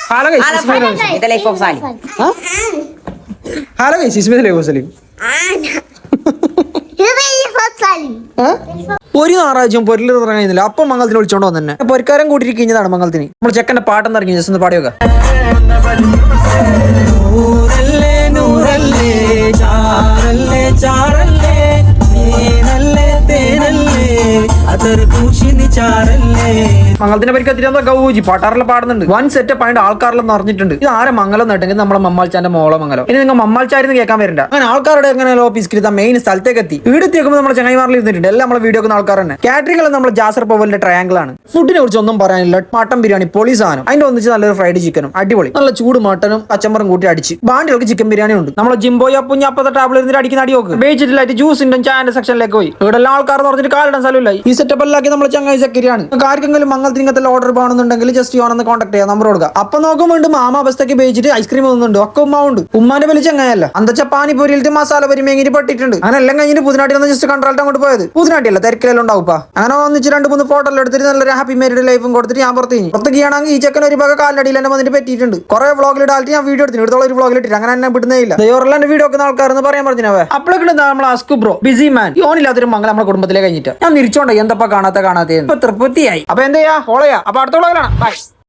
Halo guys, Bismillahirrahmanirrahim. The life of Salim. Hah? Halo guys, Bismillahirrahmanirrahim. ഒരു ഞായറാഴ്ചയും പൊരിൽ ഇറങ്ങുന്നില്ല. അപ്പം മംഗളത്തിന് വിളിച്ചോണ്ട് വന്നെ പൊരിക്കാരൻ കൂട്ടിട്ട് കഴിഞ്ഞതാണ് മംഗളത്തിന്. നമ്മൾ ചെക്കന്റെ പാട്ടെന്ന് ഇറങ്ങി ജസ്റ്റ് ഒന്ന് പാടിയോക്ക. മംഗളത്തിന്റെ പരിക്കത്തിരി ഗൗജി പാട്ടാറിലെ പാടുന്നുണ്ട്. വൺ സെറ്റപ്പ് ആയിട്ട് ആൾക്കാരെല്ലാം നിറഞ്ഞിട്ടുണ്ട്. ഇത് ആരെ മംഗലം നട്ടെങ്കിൽ നമ്മളെ മമ്മാൾച്ചാന്റെ മോളെ മംഗലം. ഇനി നിങ്ങൾ മമ്മാൾച്ചാരിന്ന് കേൾക്കാൻ വരണ്ട. അങ്ങനെ ആൾക്കാരുടെ എങ്ങനെ ഓഫീസ് മെയിൻ സ്ഥലത്തേക്ക് എത്തി. വീടെത്തിയേക്കുമ്പോൾ നമ്മുടെ ചങ്ങായിമാരിൽ ഇരുന്നിട്ടുണ്ട്. എല്ലാം നമ്മളെ വീഡിയോ ആൾക്കാർ തന്നെ. കാറ്ററിംഗ് നമ്മൾ ജാസർ പവലിന്റെ ട്രയാങ്കിൾ ആണ്. ഫുഡിനെ കുറിച്ച് ഒന്നും പറയാനില്ല. മട്ടൻ ബിരിയാണി പൊളി സാധനം. അതിന്റെ ഒന്നിച്ച് നല്ലൊരു ഫ്രൈഡ് ചിക്കനും അടിപൊളി. നല്ല ചൂട് മട്ടനും കച്ചമ്പറും കൂട്ടി അടിച്ച് ബാണ്ടികൾക്ക് ചിക്കൻ ബിരിയാണി ഉണ്ട്. നമ്മളെ ജിംബോയ പുഞ്ഞപ്പത്തെ ടാബിൾ ഇരുന്നിട്ട് അടിക്കുന്ന അടിയോക്ക് വെജിറ്റലായിട്ട് ജ്യൂസിന്റെ ചായന്റെ സെക്ഷനിലേക്ക് പോയി. ഇവിടെ എല്ലാ ആൾക്കാർ പറഞ്ഞിട്ട് കാലിടാൻ സ്ഥലമില്ല. ഈ സെറ്റപ്പ് എല്ലാക്കി നമ്മളെ ചങ്ങായി സെക്യൂരിയാണ്. ആർക്കെങ്കിലും മംഗളത്തിന് ഇങ്ങനത്തെ ഓർഡർ പോകണമെന്നുണ്ടെങ്കിൽ ജസ്റ്റ് ഓണെന്ന് കോൺടാക്ട് ചെയ്യാം. നമ്പർ കൊടുക്കുക. അപ്പൊ നോക്കുമ്പോണ്ട് മാമ അവസ്ഥയ്ക്ക് ഉപയോഗിച്ചിട്ട് ഐസ്ക്രീം ഒന്നുണ്ട്. ഒക്കെ ഉമ്മാവുണ്ട്. ഉമ്മാന്റെ വലിയ ചങ്ങായല്ല. അന്തച്ച പാനിപ്പൊരിയിലത്തെ മസാല പരിമേങ്ങിട്ട് പെട്ടിട്ടുണ്ട്. അങ്ങനെ എല്ലാം കഴിഞ്ഞിട്ട് പുതിനാട്ടിൽ നിന്ന് ജസ്റ്റ് കൺട്രോൾട്ട് അങ്ങോട്ട് പോയത്. പുതിനാട്ടിയല്ല തിരക്കിലെല്ലാം ഉണ്ടാവുക. അങ്ങനെ വന്നിട്ട് 2-3 ഫോട്ടോ എടുത്തിട്ട് നല്ലൊരു ഹാപ്പി മാരീഡ് ലൈഫും കൊടുത്തിട്ട് ഞാൻ പുറത്തേക്കാണെങ്കിൽ ഈ ചെക്കൻ ഒരു ഭാഗം കാലിനടിയിൽ തന്നെ വന്നിട്ട് പറ്റിയിട്ടുണ്ട്. കുറെ വ്ളോഗിലിട്ട് ഞാൻ വീഡിയോ എടുത്തു. ഇടത്തോളം ഒരു വ്ളോഗിലിട്ട് അങ്ങനെ എന്നെ വിടുന്നേ ഇല്ല. ദൈവം എന്റെ വീഡിയോ ഒക്കെ ആൾക്കാരെന്ന് പറയാൻ പറഞ്ഞവ അപ്പോഴേക്കും നമ്മൾ അസ്കു ബ്രോ ബിസി മാൻ ഓണില്ലാത്തൊരു മംഗളം നമ്മുടെ കുടുംബത്തിലെ കഴിഞ്ഞിട്ട് ഞാൻ നിരിച്ചോണ്ട് എന്തപ്പ കാണാത്ത ഇപ്പൊ തൃപ്തിയായി. അപ്പൊ എന്താ ചെയ്യാ ഫോളോ ചെയ്യാ. അപ്പൊ അടുത്ത വ്ളോഗിലാണ്. ബൈ.